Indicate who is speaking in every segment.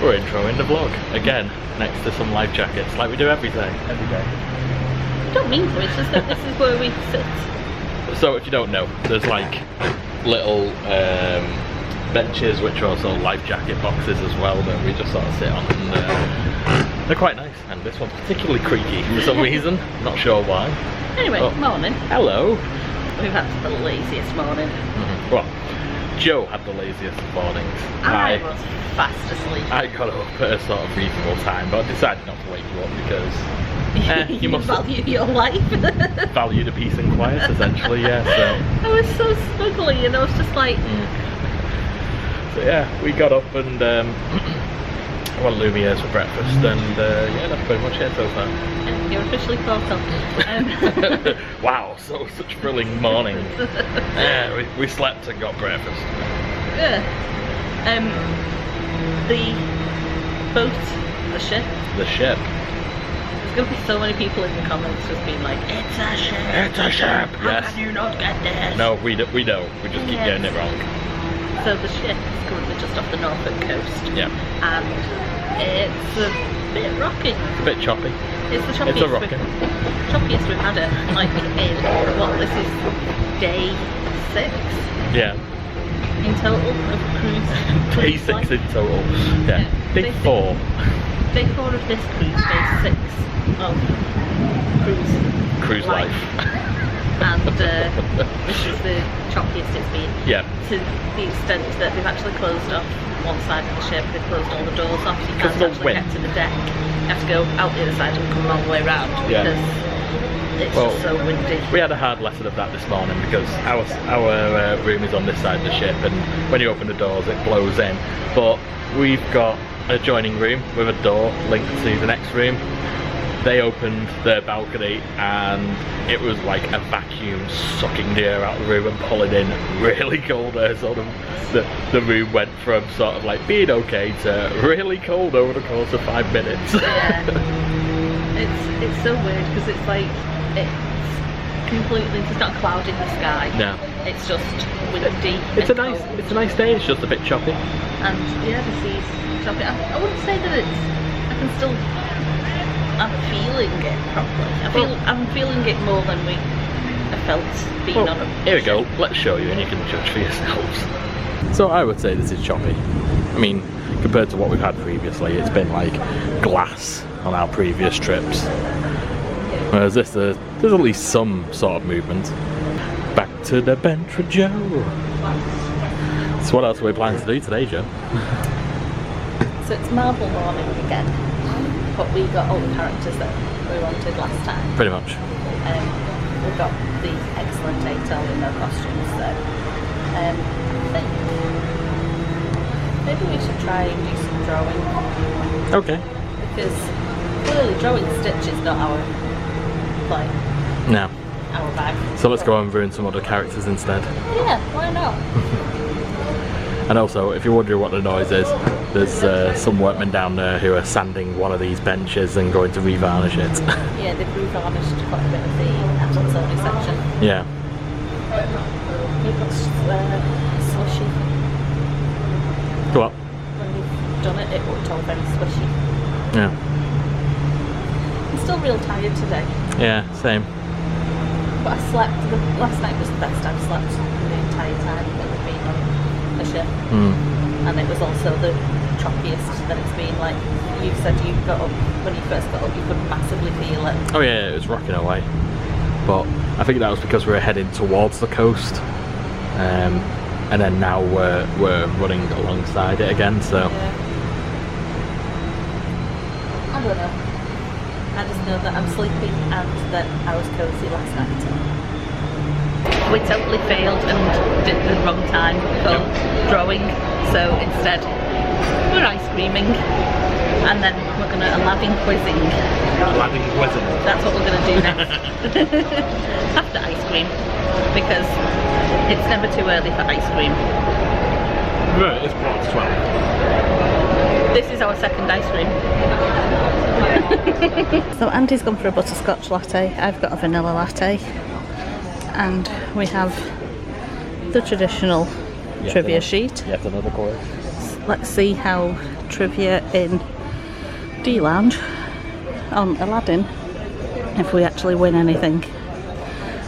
Speaker 1: We're introing the vlog again, next to some life jackets, like we do every day.
Speaker 2: I don't mean to, it's just that this is where we sit.
Speaker 1: So if you don't know, there's like little benches which are also life jacket boxes as well that we just sort of sit on, and they're quite nice. And this one's particularly creaky for some reason, not sure why.
Speaker 2: Anyway, morning.
Speaker 1: Hello.
Speaker 2: We've had the laziest morning.
Speaker 1: Well, Joe had the laziest of mornings.
Speaker 2: I was fast asleep.
Speaker 1: I got up at a sort of reasonable time, but I decided not to wake you up because you must
Speaker 2: value your life.
Speaker 1: value the peace and quiet, essentially, yeah. So
Speaker 2: I was so snuggly, and I was just like.
Speaker 1: So yeah, we got up and went Lumiere's for breakfast, and yeah, that's pretty much it so far.
Speaker 2: And you're officially caught up.
Speaker 1: Wow, such thrilling morning. Yeah, we slept and got breakfast.
Speaker 2: Yeah. The boat, the ship.
Speaker 1: The ship.
Speaker 2: There's going to be so many people in the comments just being like, it's a ship!
Speaker 1: It's a ship!
Speaker 2: How can you not get this?
Speaker 1: No, we don't. We just keep getting it wrong.
Speaker 2: So the ship is currently just off the Norfolk coast.
Speaker 1: Yeah.
Speaker 2: And it's a bit rocky.
Speaker 1: It's a bit choppy.
Speaker 2: It's the choppiest,
Speaker 1: It's a rocky.
Speaker 2: Choppiest we've had it. Like in, what, this is day 6?
Speaker 1: Yeah.
Speaker 2: In total of cruise.
Speaker 1: Day 6 in total. Yeah. Day 4.
Speaker 2: Day 4 of this cruise, day 6 of
Speaker 1: Cruise life.
Speaker 2: And this is the choppiest it's been.
Speaker 1: Yeah.
Speaker 2: To the extent that they've actually closed off one side of the ship, they've closed all the doors off, so you can't actually get to the deck. You have to go out the other side and come all the way around because it's just so windy.
Speaker 1: We had a hard lesson of that this morning because our room is on this side of the ship, and when you open the doors it blows in. But we've got an adjoining room with a door linked to the next room. They opened their balcony and it was like a vacuum sucking the air out of the room and pulling in really cold air. Sort of the room went from sort of like being okay to really cold over the course of 5 minutes.
Speaker 2: Yeah. It's so weird because it's like it's completely, there's not a cloud in the sky.
Speaker 1: No.
Speaker 2: It's just windy.
Speaker 1: It's a nice day. It's just a bit choppy.
Speaker 2: And yeah, the sea's choppy. I wouldn't say that I'm feeling it properly. I'm feeling it more than we have felt being on a
Speaker 1: Here we go, let's show you and you can judge for yourselves. So I would say this is choppy. I mean, compared to what we've had previously, it's been like glass on our previous trips. Whereas this, there's at least some sort of movement. Back to the Bentra Joe. So what else are we planning to do today, Joe?
Speaker 2: So it's Marvel morning again. But we got all the characters that we wanted last time.
Speaker 1: Pretty much.
Speaker 2: We've got these excellent detail in their costumes, so I think maybe we should try and do some drawing.
Speaker 1: Okay.
Speaker 2: Because clearly drawing Stitch is not our
Speaker 1: No.
Speaker 2: our bag.
Speaker 1: So let's go and ruin some other characters instead.
Speaker 2: Yeah, why not?
Speaker 1: And also, if you're wondering what the noise is, there's some workmen down there who are sanding one of these benches and going to revarnish it.
Speaker 2: Yeah, they've revarnished quite a bit of the adults only section.
Speaker 1: Yeah.
Speaker 2: We've got slushy.
Speaker 1: What?
Speaker 2: When we've done it, it looked all very slushy.
Speaker 1: Yeah.
Speaker 2: I'm still real tired today.
Speaker 1: Yeah, same.
Speaker 2: But I slept, last night was the best I've slept the entire time that we've been on the ship. And it was also the choppiest that it's been. Like you said, you got up, when you first got up, you could massively feel it.
Speaker 1: Oh yeah, it was rocking away. But I think that was because we were heading towards the coast. And then now we're running alongside it again, so...
Speaker 2: Yeah. I don't know. I just know that I'm sleepy and that I was cozy last night. We totally failed and did the wrong time for drawing, so instead we're ice creaming and then we're going to Aladdin quizzing.
Speaker 1: Aladdin quizzing?
Speaker 2: That's what we're going to do next. After ice cream, because it's never too early for ice cream.
Speaker 1: Right, it's past 12.
Speaker 2: This is our second ice cream. So Andy's gone for a butterscotch latte, I've got a vanilla latte. And we have the traditional trivia sheet.
Speaker 1: Yet another quiz.
Speaker 2: Let's see how trivia in D-Lounge on Aladdin if we actually win anything.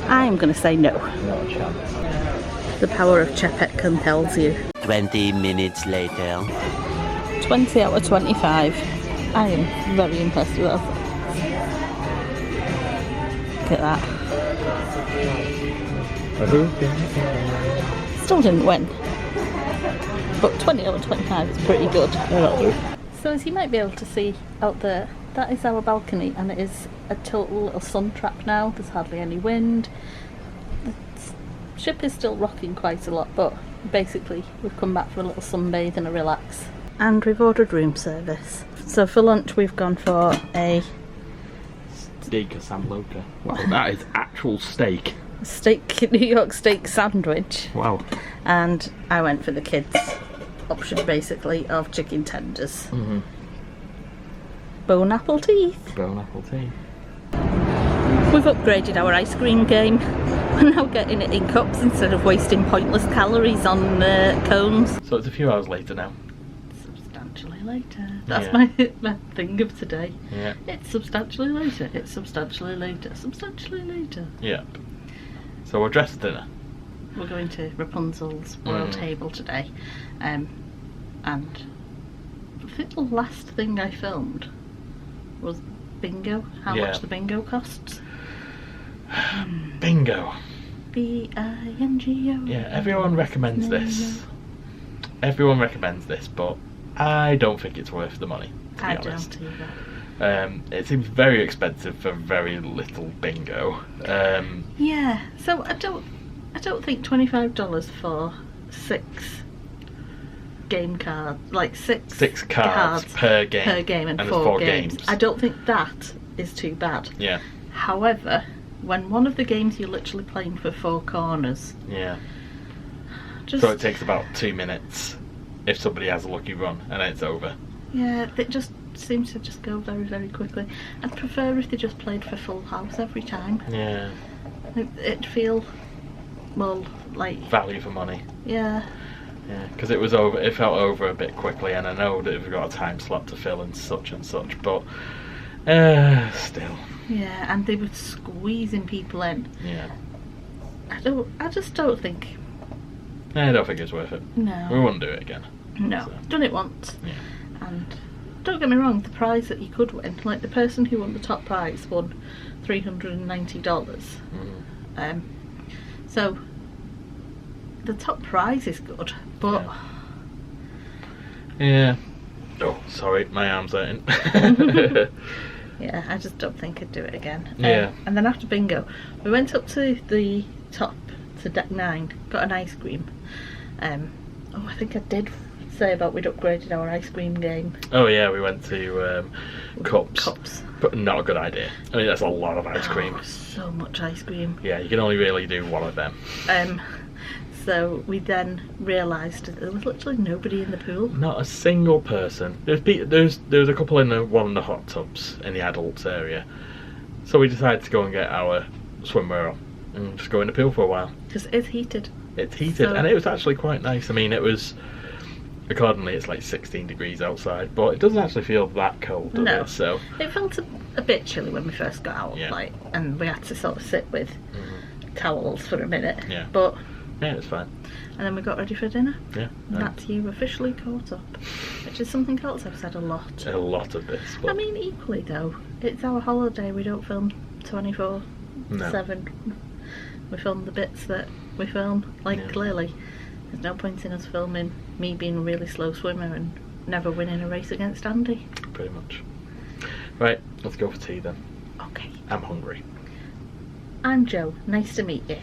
Speaker 2: I'm going to say no.
Speaker 1: Not a chance.
Speaker 2: The power of Sept compels you.
Speaker 3: 20 minutes later.
Speaker 2: 20 out of 25. I am very impressed with that. Look at that. Still didn't win. But 20 out of 25 is pretty good. So as you might be able to see out there, that is our balcony, and it is a total little sun trap now. There's hardly any wind. The ship is still rocking quite a lot, but basically we've come back for a little sunbathe and a relax. And we've ordered room service. So for lunch we've gone for a
Speaker 1: Steak or San Loca. Wow, that is actual steak.
Speaker 2: New York steak sandwich.
Speaker 1: Wow.
Speaker 2: And I went for the kids option basically of chicken tenders. Bone apple teeth.
Speaker 1: Bone apple tea.
Speaker 2: We've upgraded our ice cream game. We're now getting it in cups instead of wasting pointless calories on cones.
Speaker 1: So it's a few hours later now.
Speaker 2: Substantially later. That's my thing of today.
Speaker 1: Yeah.
Speaker 2: It's substantially later. It's substantially later. Substantially later.
Speaker 1: Yeah. So we're dressed for dinner.
Speaker 2: We're going to Rapunzel's Royal Table today. And I think the last thing I filmed was bingo. How much the bingo costs.
Speaker 1: Bingo.
Speaker 2: B-I-N-G-O.
Speaker 1: Yeah, everyone recommends this. Everyone recommends this, but I don't think it's worth the money, to be honest. It seems very expensive for very little bingo.
Speaker 2: Yeah, so I don't think $25 for 6 game cards, like six cards
Speaker 1: per game,
Speaker 2: and 4 games. I don't think that is too bad.
Speaker 1: Yeah.
Speaker 2: However, when one of the games you're literally playing for 4 corners.
Speaker 1: Yeah. So it takes about 2 minutes if somebody has a lucky run and then it's over.
Speaker 2: Yeah, it just seems to just go very, very quickly. I'd prefer if they just played for full house every time.
Speaker 1: Yeah.
Speaker 2: It'd feel more like
Speaker 1: value for money.
Speaker 2: Yeah.
Speaker 1: Yeah, because it was over. It felt over a bit quickly, and I know that we've got a time slot to fill and such, but still.
Speaker 2: Yeah, and they were squeezing people in.
Speaker 1: Yeah.
Speaker 2: I just don't think.
Speaker 1: I don't think it's worth it.
Speaker 2: No.
Speaker 1: We wouldn't do it again.
Speaker 2: No.
Speaker 1: So.
Speaker 2: Done it once.
Speaker 1: Yeah.
Speaker 2: And don't get me wrong, the prize that you could win, like the person who won the top prize won $390. So the top prize is good, but
Speaker 1: yeah. Oh, sorry, my arm's hurting.
Speaker 2: Yeah, I just don't think I'd do it again.
Speaker 1: Yeah.
Speaker 2: And then after bingo, we went up to the top, to deck 9, got an ice cream. I think I did say about we'd upgraded our ice cream game.
Speaker 1: Oh yeah, we went to Cups. But not a good idea. I mean, that's a lot of ice cream.
Speaker 2: So much ice cream.
Speaker 1: Yeah, you can only really do one of them.
Speaker 2: So we then realised that there was literally nobody in the pool.
Speaker 1: Not a single person. There was a couple in one of the hot tubs in the adults area. So we decided to go and get our swimwear on and just go in the pool for a while.
Speaker 2: Because it's heated.
Speaker 1: It's heated, and it was actually quite nice. I mean, it was, accordingly, it's like 16 degrees outside, but it doesn't actually feel that cold, does it? So
Speaker 2: it felt a bit chilly when we first got out, and we had to sort of sit with towels for a minute.
Speaker 1: Yeah.
Speaker 2: But
Speaker 1: yeah, it's fine.
Speaker 2: And then we got ready for dinner.
Speaker 1: Yeah.
Speaker 2: And that's you officially caught up, which is something else I've said a lot.
Speaker 1: A lot of this. But
Speaker 2: I mean, equally though, it's our holiday. We don't film 24/7. We film the bits that we film. Clearly, there's no point in us filming me being a really slow swimmer and never winning a race against Andy.
Speaker 1: Pretty much. Right, let's go for tea then.
Speaker 2: Okay.
Speaker 1: I'm hungry.
Speaker 2: I'm Jo. Nice to meet you.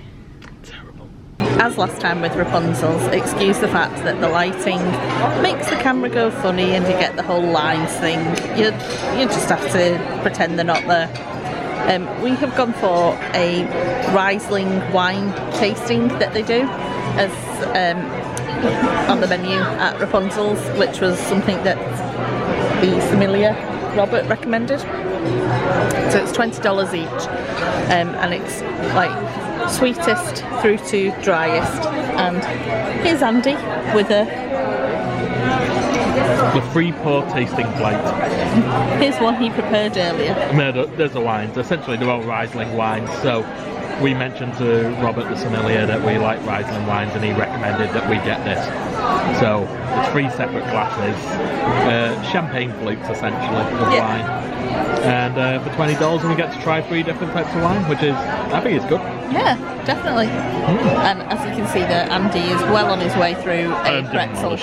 Speaker 1: Terrible.
Speaker 2: As last time with Rapunzel's, excuse the fact that the lighting makes the camera go funny and you get the whole lines thing. You just have to pretend they're not there. We have gone for a Riesling wine tasting that they do as on the menu at Rapunzel's, which was something that the sommelier Robert recommended. So it's $20 each, and it's like sweetest through to driest. And here's Andy with a
Speaker 1: The free pour tasting plate.
Speaker 2: Here's one he prepared earlier.
Speaker 1: There's the wines. Essentially, they're all Riesling wines. So we mentioned to Robert the sommelier that we like Riesling wines, and he recommended that we get this. So it's 3 separate glasses, champagne flutes essentially of wine, and for $20 we get to try 3 different types of wine, which is, I think, it's good.
Speaker 2: Yeah, definitely. And as you can see, that Andy is well on his way through a pretzel.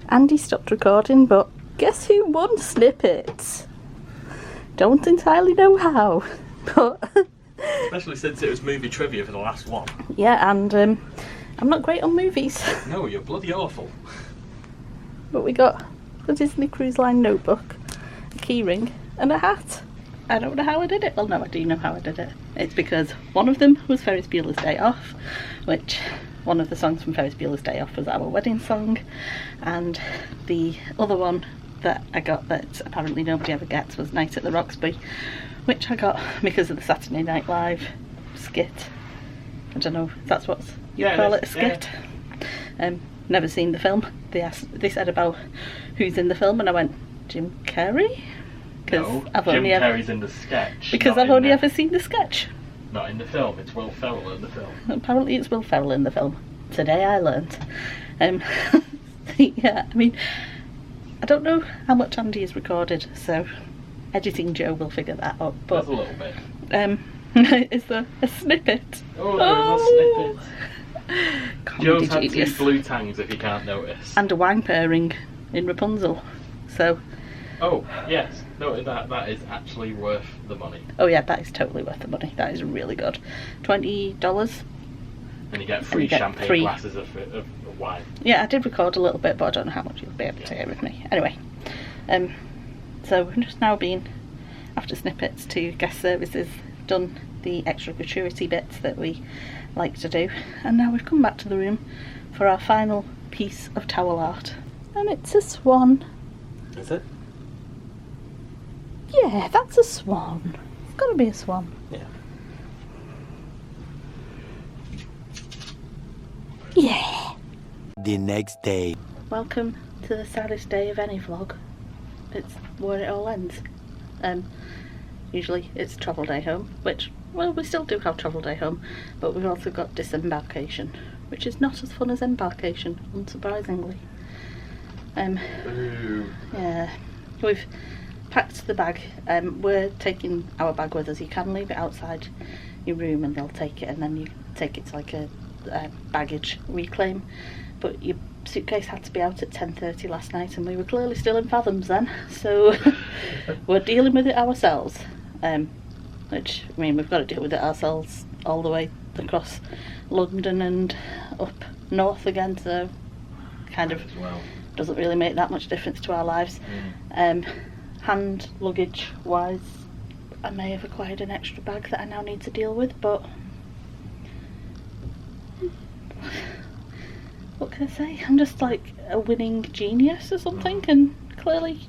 Speaker 2: Andy stopped recording, but guess who won snippets? Don't entirely know how, but
Speaker 1: Especially since it was movie trivia for the last one.
Speaker 2: yeah, and I'm not great on movies.
Speaker 1: No, you're bloody awful.
Speaker 2: But we got the Disney Cruise Line notebook, a keyring, and a hat. I don't know how I did it. Well, no, I do know how I did it. It's because one of them was Ferris Bueller's Day Off, which one of the songs from Ferris Bueller's Day Off was our wedding song, and the other one that I got that apparently nobody ever gets was Night at the Roxbury, which I got because of the Saturday Night Live skit. I don't know if that's what you call it, a skit. Yeah. Never seen the film. They said about who's in the film, and I went, Jim Carrey?
Speaker 1: No, Jim Carrey's in the sketch.
Speaker 2: Because I've only ever seen the sketch.
Speaker 1: Not in the film, it's Will Ferrell in the film.
Speaker 2: Apparently it's Will Ferrell in the film. Today I learnt. Yeah, I mean, I don't know how much Andy has recorded, so editing Joe will figure that out. But
Speaker 1: there's a little bit.
Speaker 2: Is there a snippet?
Speaker 1: Oh, there's a snippet.
Speaker 2: Comedy
Speaker 1: Joe's had
Speaker 2: genius.
Speaker 1: 2 blue tangs, if you can't notice.
Speaker 2: And a wine pairing in Rapunzel. So.
Speaker 1: Oh, yes. No, that is actually worth the money.
Speaker 2: Oh yeah, that is totally worth the money. That is really good. $20.
Speaker 1: And you get free champagne glasses of wine.
Speaker 2: Yeah, I did record a little bit, but I don't know how much you'll be able to hear with me. Anyway, so we're just now been, after snippets to guest services, done the extra gratuity bits that we like to do, and now we've come back to the room for our final piece of towel art. And it's a swan.
Speaker 1: Is it?
Speaker 2: Yeah, that's a swan. It's got to be a swan.
Speaker 1: Yeah.
Speaker 2: Yeah.
Speaker 3: The next day.
Speaker 2: Welcome to the saddest day of any vlog. It's where it all ends. Usually it's travel day home, which, well, we still do have travel day home, but we've also got Disembarkation, which is not as fun as Embarkation, unsurprisingly.
Speaker 1: Ooh.
Speaker 2: Yeah, we've packed the bag. We're taking our bag with us. You can leave it outside your room and they'll take it, and then you take it to like a baggage reclaim, but your suitcase had to be out at 10:30 last night, and we were clearly still in fathoms then, so we're dealing with it ourselves, which, I mean, we've got to deal with it ourselves all the way across London and up north again, so kind of doesn't really make that much difference to our lives. Hand luggage wise, I may have acquired an extra bag that I now need to deal with, but what can I say? I'm just like a winning genius or something, and clearly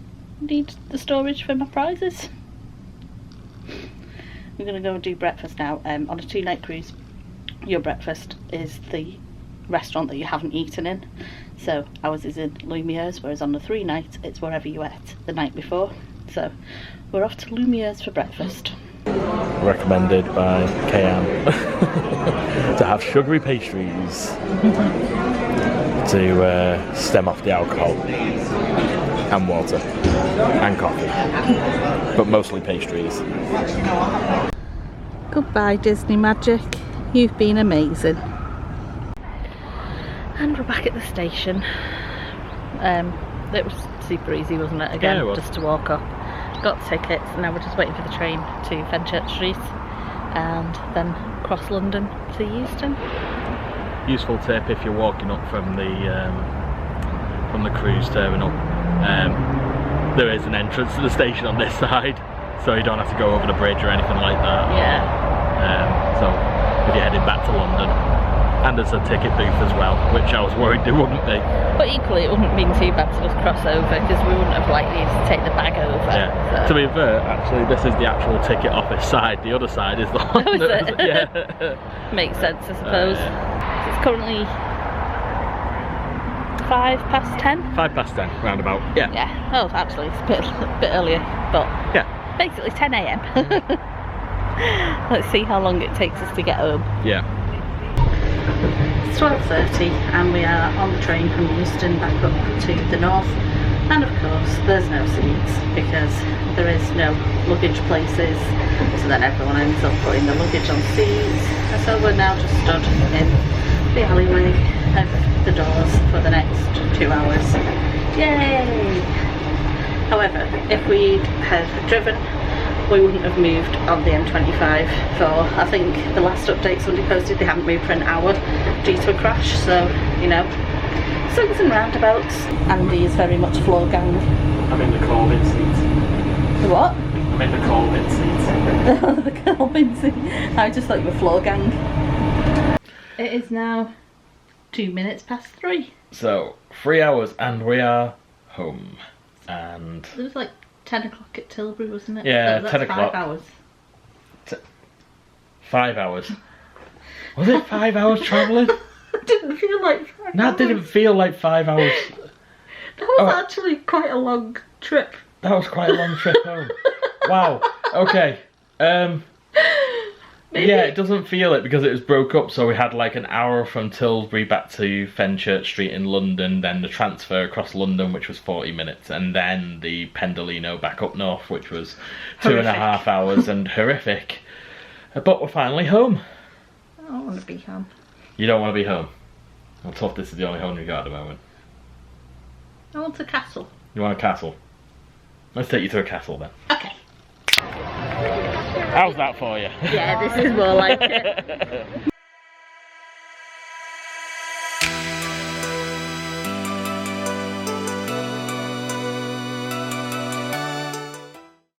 Speaker 2: need the storage for my prizes. We're going to go and do breakfast now. On a 2-night cruise, your breakfast is the restaurant that you haven't eaten in. So ours is in Lumiere's, whereas on the 3-night it's wherever you ate the night before. So we're off to Lumiere's for breakfast.
Speaker 1: Recommended by KM to have sugary pastries to stem off the alcohol, and water and coffee, but mostly pastries.
Speaker 2: Goodbye Disney Magic, you've been amazing. And we're back at the station. It was super easy, wasn't it? Again,
Speaker 1: Yeah, it was.
Speaker 2: just to walk up. got tickets, and now we're just waiting for the train to Fenchurch Street and then cross London to Euston.
Speaker 1: Useful tip if you're walking up from the cruise terminal. There is an entrance to the station on this side, so you don't have to go over the bridge or anything like that.
Speaker 2: Yeah.
Speaker 1: So if you're heading back to London, and there's a ticket booth as well, which I was worried there wouldn't be.
Speaker 2: But equally, it wouldn't have been too bad to just cross over, because we wouldn't have likely to take the bag over.
Speaker 1: Yeah.
Speaker 2: So.
Speaker 1: To be fair, actually, this is the actual ticket office side. The other side is the one.
Speaker 2: Oh, is it?
Speaker 1: Yeah.
Speaker 2: Makes sense, I suppose. So it's currently 10:05.
Speaker 1: 10:05, roundabout. Yeah.
Speaker 2: Yeah. Oh, actually, it's a bit earlier, but
Speaker 1: Yeah.
Speaker 2: basically 10 AM. Let's see how long it takes us to get home.
Speaker 1: Yeah.
Speaker 2: It's 12:30 and we are on the train from Euston back up to the north, and of course there's no seats because there is no luggage places, so then everyone ends up putting the luggage on seats, and so we're now just stood in the alleyway of the doors for the next 2 hours. Yay! However, if we had driven, we wouldn't have moved on the M25 for, I think the last update somebody posted, they hadn't moved for an hour due to a crash, so, you know, swings and roundabouts. Andy is very much floor gang.
Speaker 1: I'm in the Corbin seat.
Speaker 2: The what?
Speaker 1: I'm in the Corbin seat.
Speaker 2: The Corbin seat. I just thought you were floor gang. It is now 3:02.
Speaker 1: So 3 hours and we are home. And
Speaker 2: It was like 10 o'clock at Tilbury, wasn't it?
Speaker 1: Yeah,
Speaker 2: So that's
Speaker 1: 10 o'clock.
Speaker 2: 5 hours.
Speaker 1: 5 hours. Was it 5 hours travelling?
Speaker 2: It didn't feel like 5 hours.
Speaker 1: No, it didn't feel like 5 hours.
Speaker 2: That was actually quite a long trip.
Speaker 1: That was quite a long trip home. Wow. Okay.
Speaker 2: Maybe.
Speaker 1: Yeah, it doesn't feel it because it was broke up, so we had like an hour from Tilbury back to Fenchurch Street in London, then the transfer across London, which was 40 minutes, and then the Pendolino back up north, which was 2.5 hours and horrific. But we're finally home.
Speaker 2: I don't want to be home.
Speaker 1: You don't want to be home? Well, tough, this is the only home you got at the moment.
Speaker 2: I want a castle.
Speaker 1: You want a castle? Let's take you to a castle then.
Speaker 2: Okay.
Speaker 1: How's that for you?
Speaker 2: Yeah, this is more like it.